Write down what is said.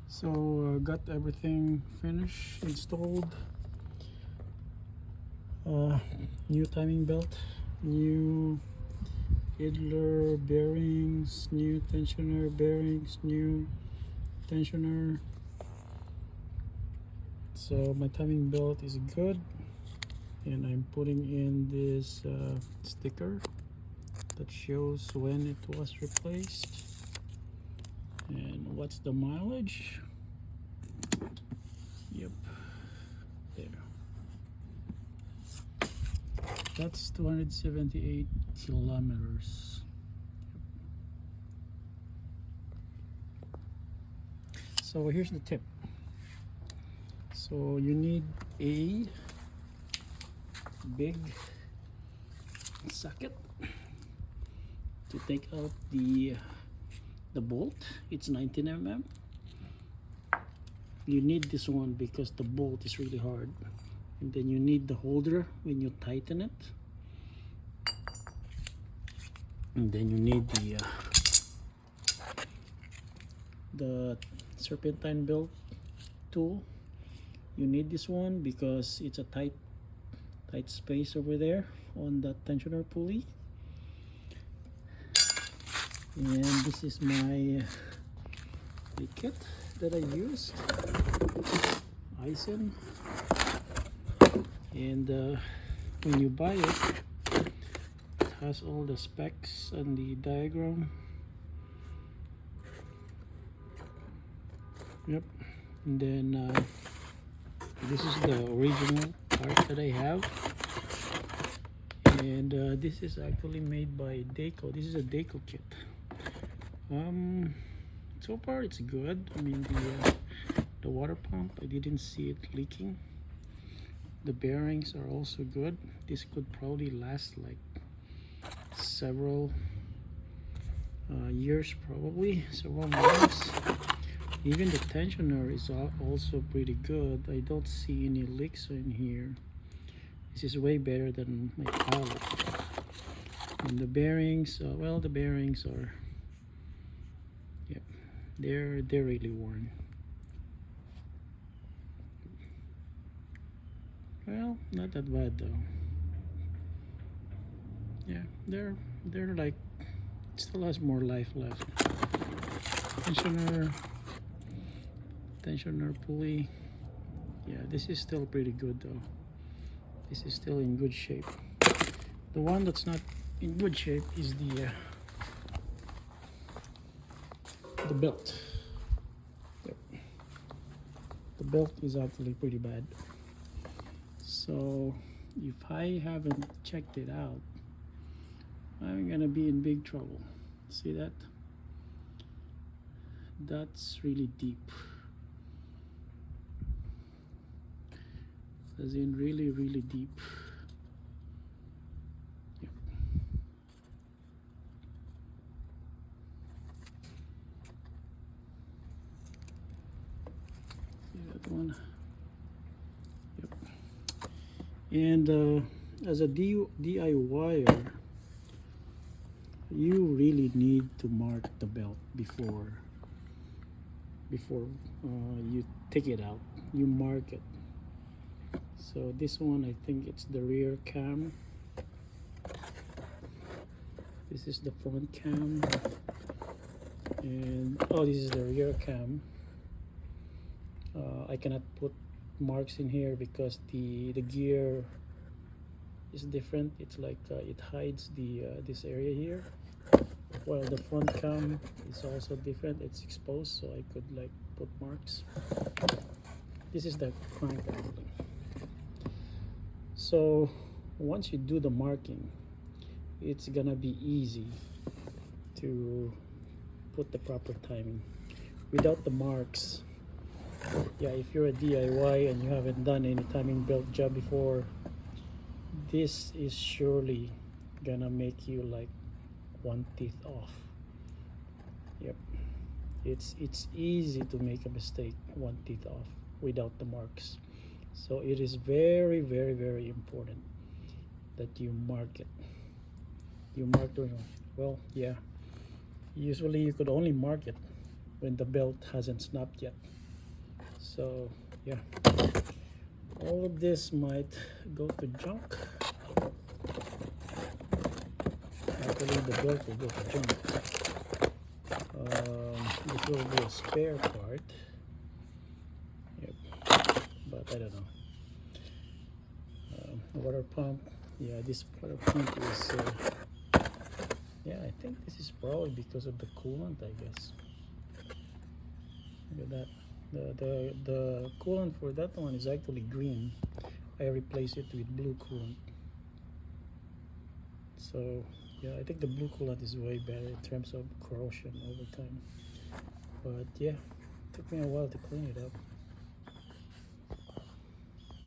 So got everything finished, installed. New timing belt, new idler bearings, new tensioner bearings, new tensioner. So my timing belt is good, and I'm putting in this sticker that shows when it was replaced and what's the mileage. Yep, there. That's 278 kilometers. So here's the tip. So you need a big socket to take out the bolt. It's 19 mm. You need this one because the bolt is really hard, and then you need the holder when you tighten it, and then you need the serpentine belt tool. You need this one because it's a tight space over there on that tensioner pulley. And this is my kit that I used, Aisin. And when you buy it, it has all the specs and the diagram. Yep. And then this is the original part that I have, and this is actually made by Deco. This is a Deco kit. So far it's good. I mean, the water pump, I didn't see it leaking. The bearings are also good. This could probably last like several years, probably several months. Even the tensioner is also pretty good. I don't see any leaks in here. This is way better than my pilot. And the bearings, well, the bearings are, yep, they're really worn. Well, not that bad though. Yeah, they're like, still has more life left. Tensioner pulley. Yeah, this is still pretty good though. This is still in good shape. The one that's not in good shape is the belt. Yep. The belt is actually pretty bad. So if I haven't checked it out, I'm gonna be in big trouble. See that? That's really deep. As in really deep. Yep. See that one? Yep. And as a DIYer, you really need to mark the belt before you take it out. You mark it. So this one, I think it's the rear cam. This is the front cam, and oh, this is the rear cam. I cannot put marks in here because the gear is different. It's like it hides the this area here, while the front cam is also different. It's exposed, so I could like put marks. This is the crank actually. So once you do the marking, it's gonna be easy to put the proper timing. Without the marks, yeah, if you're a DIY and you haven't done any timing belt job before, this is surely gonna make you like one teeth off. Yep, it's easy to make a mistake one teeth off without the marks. So it is very important that you mark it. You mark the, well, yeah, usually you could only mark it when the belt hasn't snapped yet. So yeah, all of this might go to junk. Actually, the belt will go to junk. This will be a spare part. Yep. But I don't know. Water pump. Yeah, this water pump is. Yeah, I think this is probably because of the coolant, I guess. Look at that. The coolant for that one is actually green. I replaced it with blue coolant. So yeah, I think the blue coolant is way better in terms of corrosion over time. But yeah, it took me a while to clean it up.